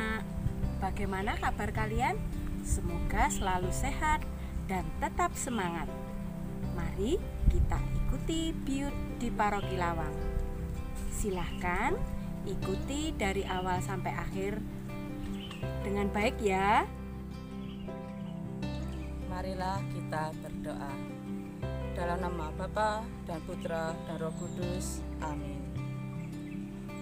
anak-anak. Bagaimana kabar kalian? Semoga selalu sehat dan tetap semangat. Mari kita ikuti Biut di Paroki Lawang. Silahkan ikuti dari awal sampai akhir dengan baik ya. Marilah kita berdoa. Dalam nama Bapa dan Putra dan Roh Kudus. Amin.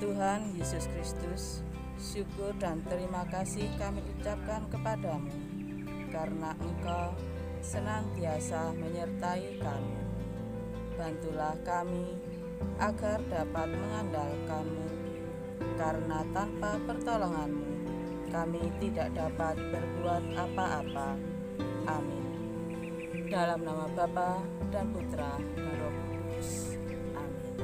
Tuhan Yesus Kristus, syukur dan terima kasih kami ucapkan kepadamu, karena Engkau senantiasa menyertai kami. Bantulah kami agar dapat mengandalkan-Mu, karena tanpa pertolongan-Mu kami tidak dapat berbuat apa-apa. Amin. Dalam nama Bapa dan Putra dan Roh Kudus. Amin.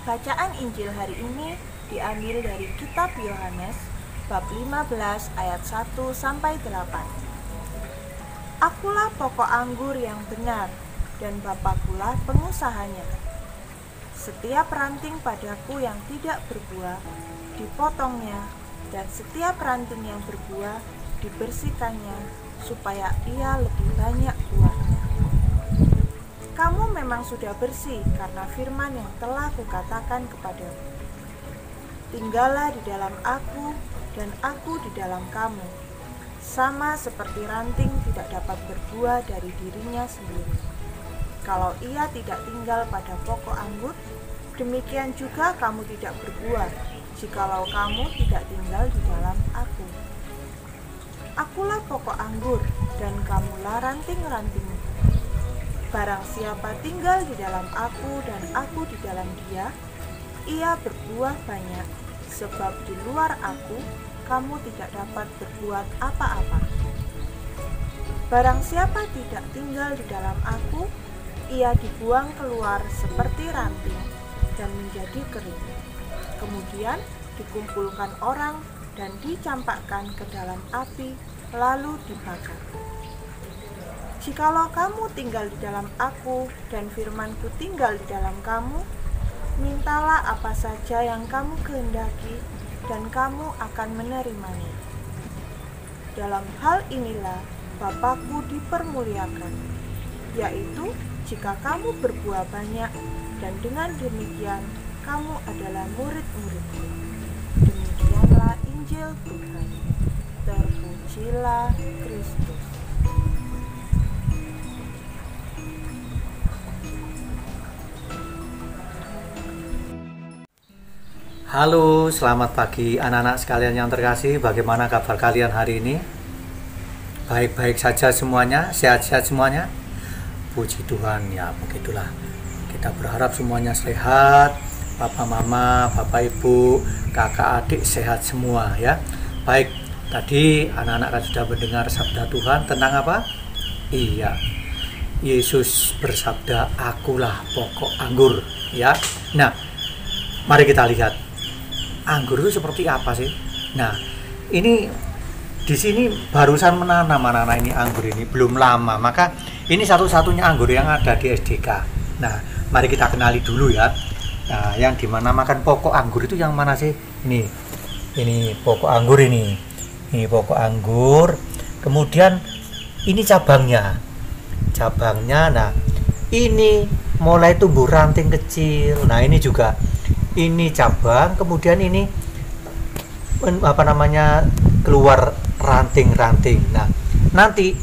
Bacaan Injil hari ini diambil dari kitab Yohanes bab 15 ayat 1 sampai 8. Akulah pokok anggur yang benar dan Bapakulah pengusahanya. Setiap ranting padaku yang tidak berbuah dipotongnya, dan setiap ranting yang berbuah dibersihkannya supaya ia lebih banyak buahnya. Kamu memang sudah bersih karena firman yang telah kukatakan kepadamu. Tinggallah di dalam aku dan aku di dalam kamu. Sama seperti ranting tidak dapat berbuah dari dirinya sendiri, kalau ia tidak tinggal pada pokok anggur, demikian juga kamu tidak berbuah, jikalau kamu tidak tinggal di dalam aku. Akulah pokok anggur dan kamulah ranting-ranting. Barang siapa tinggal di dalam aku dan aku di dalam dia, ia berbuah banyak, sebab di luar aku, kamu tidak dapat berbuat apa-apa. Barang siapa tidak tinggal di dalam aku, ia dibuang keluar seperti ranting dan menjadi kering. Kemudian dikumpulkan orang dan dicampakkan ke dalam api, lalu dibakar. Jikalau kamu tinggal di dalam aku dan firmanku tinggal di dalam kamu, mintalah apa saja yang kamu kehendaki dan kamu akan menerimanya. Dalam hal inilah Bapakku dipermuliakan, yaitu jika kamu berbuah banyak, dan dengan demikian kamu adalah murid-muridku. Demikianlah Injil Tuhan. Terpujilah Kristus. Halo, selamat pagi anak-anak sekalian yang terkasih. Bagaimana kabar kalian hari ini? Baik-baik saja semuanya, sehat-sehat semuanya. Puji Tuhan, ya begitulah. Kita berharap semuanya sehat, Papa Mama, Bapak Ibu, kakak adik sehat semua ya. Baik, tadi anak-anak kan sudah mendengar sabda Tuhan tentang apa? Iya, Yesus bersabda, akulah pokok anggur ya. Nah, mari kita lihat anggur itu seperti apa sih. Nah, ini di sini barusan menanam anak-anak ini anggur ini belum lama, maka ini satu-satunya anggur yang ada di SDK. Nah, mari kita kenali dulu ya. Nah, yang dimana makan pokok anggur itu yang mana sih? Ini pokok anggur ini pokok anggur. Kemudian ini cabangnya. Nah, ini mulai tumbuh ranting kecil. Nah, ini juga ini cabang. Kemudian ini keluar ranting-ranting. Nah, nanti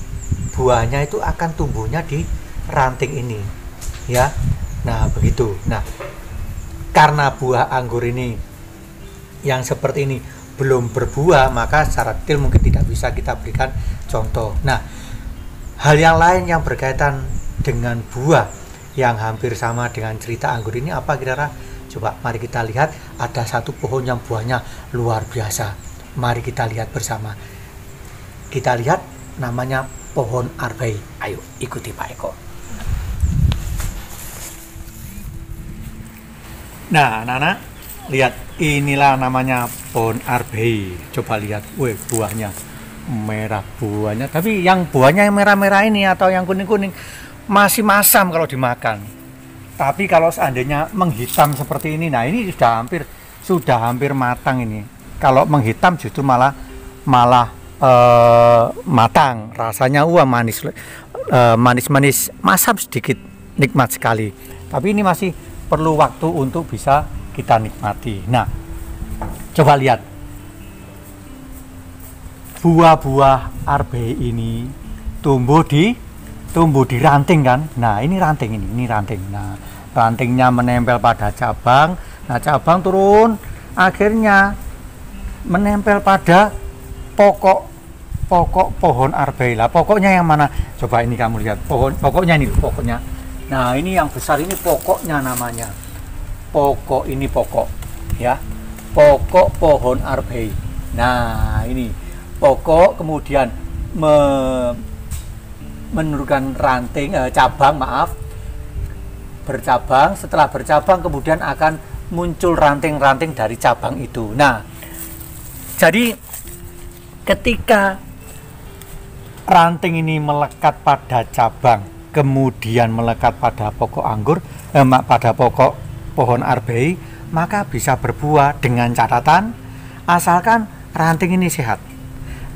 buahnya itu akan tumbuhnya di ranting ini, ya. Nah, begitu. Nah, karena buah anggur ini yang seperti ini belum berbuah, maka secara detail mungkin tidak bisa kita berikan contoh. Nah, hal yang lain yang berkaitan dengan buah yang hampir sama dengan cerita anggur ini apa kira-kira? Coba mari kita lihat, ada satu pohon yang buahnya luar biasa. Mari kita lihat bersama. Kita lihat, namanya pohon arbei. Ayo ikuti Pak Eko. Nah, anak-anak, lihat, inilah namanya pohon arbei. Coba lihat, buahnya merah buahnya. Tapi yang buahnya yang merah-merah ini atau yang kuning-kuning masih masam kalau dimakan. Tapi kalau seandainya menghitam seperti ini, nah ini sudah hampir matang ini. Kalau menghitam justru malah matang, rasanya manis-manis, masam sedikit, nikmat sekali. Tapi ini masih perlu waktu untuk bisa kita nikmati. Nah, coba lihat buah-buah arbei ini tumbuh di ranting kan. Nah, ini ranting. Nah, rantingnya menempel pada cabang. Nah, cabang turun akhirnya menempel pada pokok pohon arbei. Lah, pokoknya yang mana? Coba ini kamu lihat. Pokoknya ini pokoknya. Nah, ini yang besar ini pokoknya namanya. Pokok ya. Pokok pohon arbei. Nah, ini pokok kemudian menurunkan cabang, bercabang. Setelah bercabang kemudian akan muncul ranting-ranting dari cabang itu. Nah, jadi ketika ranting ini melekat pada cabang, kemudian melekat pada pokok anggur, pada pokok pohon arbei, maka bisa berbuah dengan catatan asalkan ranting ini sehat.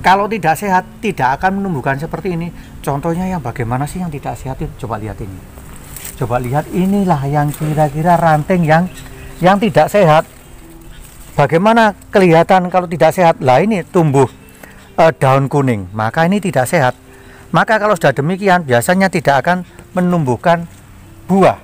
Kalau tidak sehat, tidak akan menumbuhkan seperti ini. Contohnya yang bagaimana sih yang tidak sehat itu? Coba lihat ini. Coba lihat, inilah yang kira-kira ranting yang tidak sehat. Bagaimana kelihatan kalau tidak sehat? Lah, ini tumbuh daun kuning, maka ini tidak sehat. Maka kalau sudah demikian, biasanya tidak akan menumbuhkan buah.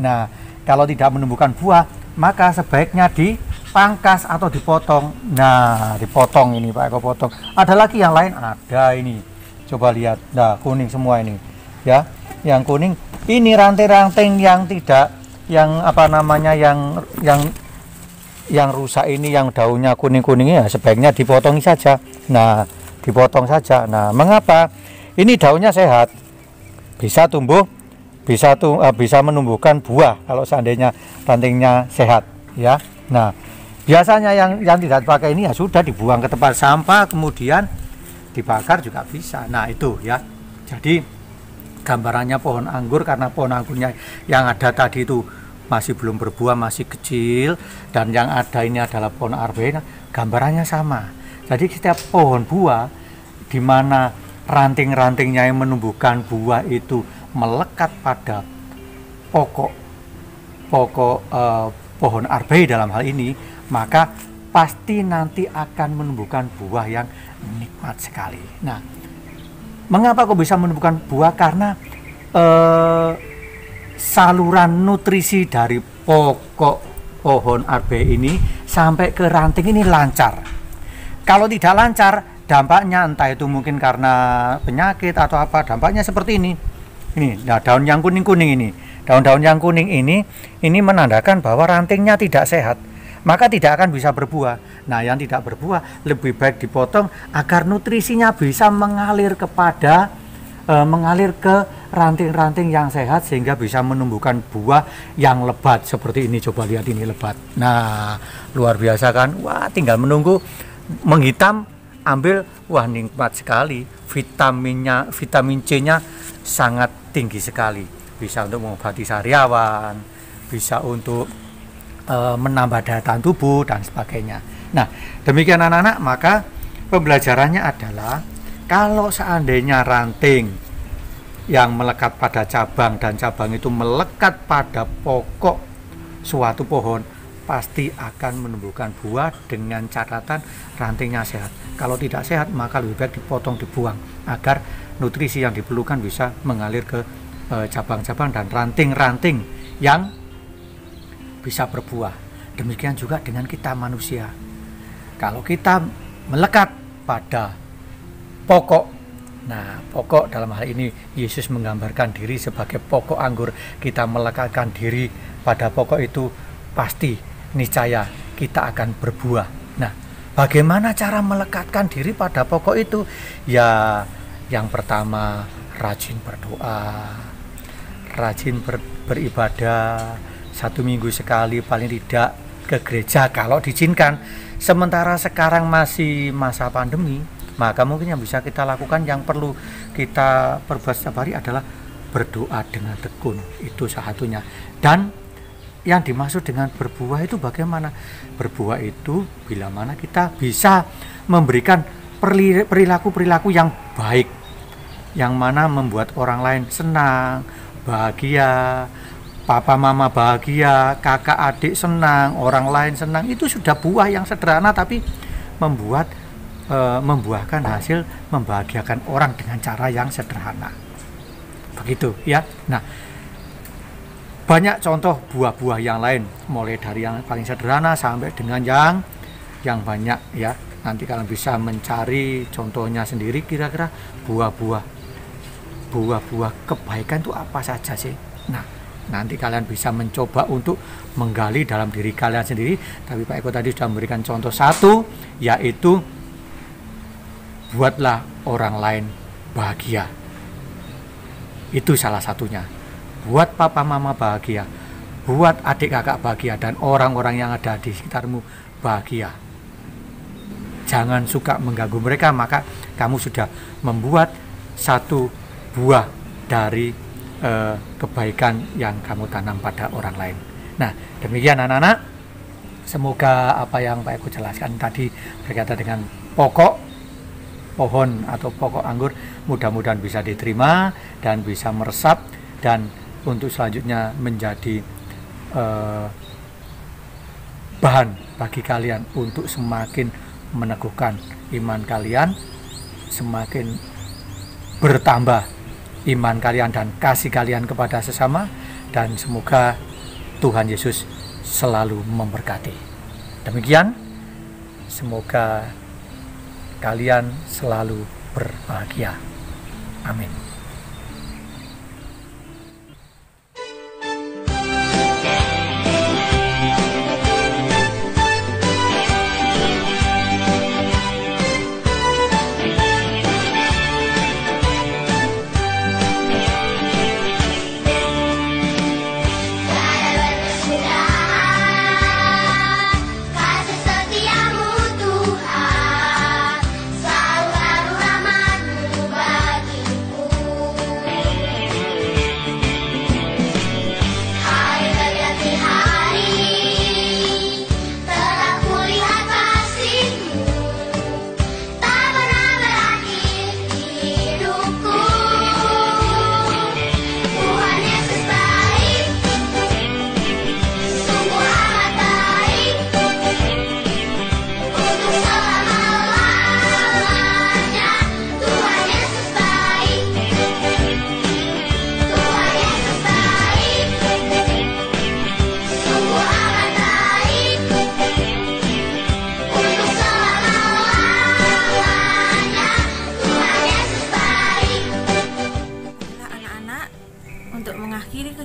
Nah, kalau tidak menumbuhkan buah, maka sebaiknya dipangkas atau dipotong. Nah, dipotong ini Pak Eko, potong. Ada lagi yang lain? Ada ini. Coba lihat. Nah, kuning semua ini. Ya, yang kuning ini ranting-ranting yang tidak, yang rusak ini, yang daunnya kuning-kuning ya sebaiknya dipotong saja. Nah, dipotong saja. Nah, mengapa? Ini daunnya sehat, bisa tumbuh, bisa menumbuhkan buah kalau seandainya rantingnya sehat, ya. Nah, biasanya yang tidak dipakai ini ya sudah dibuang ke tempat sampah, kemudian dibakar juga bisa. Nah, itu ya. Jadi gambarannya pohon anggur, karena pohon anggurnya yang ada tadi itu masih belum berbuah, masih kecil, dan yang ada ini adalah pohon arbei. Gambarannya sama. Jadi setiap pohon buah di mana ranting-rantingnya yang menumbuhkan buah itu melekat pada pokok pohon arbei dalam hal ini, maka pasti nanti akan menumbuhkan buah yang nikmat sekali. Nah, mengapa kok bisa menumbuhkan buah? Karena saluran nutrisi dari pokok pohon arbei ini sampai ke ranting ini lancar. Kalau tidak lancar, dampaknya entah itu mungkin karena penyakit atau apa, dampaknya seperti ini. Ini, nah, daun yang kuning-kuning ini, daun-daun yang kuning ini menandakan bahwa rantingnya tidak sehat, maka tidak akan bisa berbuah. Nah, yang tidak berbuah lebih baik dipotong agar nutrisinya bisa mengalir kepada mengalir ke ranting-ranting yang sehat sehingga bisa menumbuhkan buah yang lebat seperti ini. Coba lihat, ini lebat. Nah, luar biasa kan? Wah, tinggal menunggu menghitam, ambil. Wah, nikmat sekali. Vitamin C-nya sangat tinggi sekali. Bisa untuk mengobati sariawan, bisa untuk menambah daya tahan tubuh dan sebagainya. Nah, demikian anak-anak, maka pembelajarannya adalah kalau seandainya ranting yang melekat pada cabang dan cabang itu melekat pada pokok suatu pohon, pasti akan menumbuhkan buah dengan catatan rantingnya sehat. Kalau tidak sehat, maka lebih baik dipotong, dibuang, agar nutrisi yang diperlukan bisa mengalir ke cabang-cabang dan ranting-ranting yang bisa berbuah. Demikian juga dengan kita manusia. Kalau kita melekat pada pokok, nah pokok dalam hal ini Yesus menggambarkan diri sebagai pokok anggur. Kita melekatkan diri pada pokok itu, pasti niscaya kita akan berbuah. Nah, bagaimana cara melekatkan diri pada pokok itu? Ya, yang pertama, rajin berdoa, rajin beribadah, 1 minggu sekali paling tidak ke gereja kalau diizinkan. Sementara sekarang masih masa pandemi, maka mungkin yang bisa kita lakukan, yang perlu kita perbuat setiap hari adalah berdoa dengan tekun. Itu salah satunya. Dan yang dimaksud dengan berbuah itu bagaimana? Berbuah itu bila mana kita bisa memberikan perilaku-perilaku yang baik, yang mana membuat orang lain senang, bahagia, papa mama bahagia, kakak adik senang, orang lain senang. Itu sudah buah yang sederhana tapi membuahkan hasil membahagiakan orang dengan cara yang sederhana. Begitu ya. Nah, banyak contoh buah-buah yang lain, mulai dari yang paling sederhana sampai dengan yang banyak ya. Nanti kalian bisa mencari contohnya sendiri, kira-kira buah-buah kebaikan itu apa saja sih. Nah, nanti kalian bisa mencoba untuk menggali dalam diri kalian sendiri. Tapi Pak Eko tadi sudah memberikan contoh satu, yaitu buatlah orang lain bahagia. Itu salah satunya. Buat papa mama bahagia, buat adik kakak bahagia, dan orang-orang yang ada di sekitarmu bahagia. Jangan suka mengganggu mereka, maka kamu sudah membuat satu buah dari kebaikan yang kamu tanam pada orang lain. Nah, demikian anak-anak. Semoga apa yang Pak Eko jelaskan tadi berkaitan dengan pokok pohon atau pokok anggur mudah-mudahan bisa diterima dan bisa meresap, dan untuk selanjutnya menjadi bahan bagi kalian untuk semakin meneguhkan iman kalian, semakin bertambah iman kalian dan kasih kalian kepada sesama, dan semoga Tuhan Yesus selalu memberkati. Demikian, semoga kalian selalu berbahagia. Amin.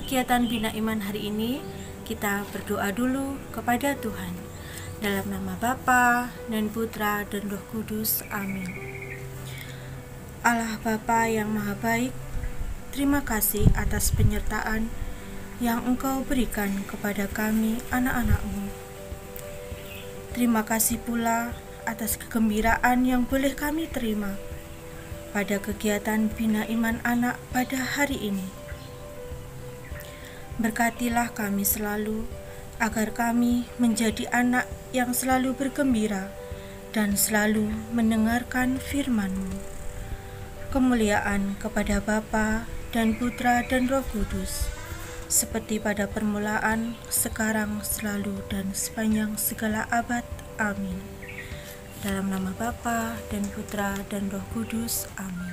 Kegiatan Bina Iman hari ini, kita berdoa dulu kepada Tuhan. Dalam nama Bapa dan Putra dan Roh Kudus. Amin. Allah Bapa yang Maha Baik, terima kasih atas penyertaan yang Engkau berikan kepada kami anak-anak-Mu. Terima kasih pula atas kegembiraan yang boleh kami terima pada kegiatan Bina Iman Anak pada hari ini. Berkatilah kami selalu, agar kami menjadi anak yang selalu bergembira dan selalu mendengarkan firman-Mu. Kemuliaan kepada Bapa dan Putra dan Roh Kudus, seperti pada permulaan, sekarang, selalu, dan sepanjang segala abad. Amin. Dalam nama Bapa dan Putra dan Roh Kudus. Amin.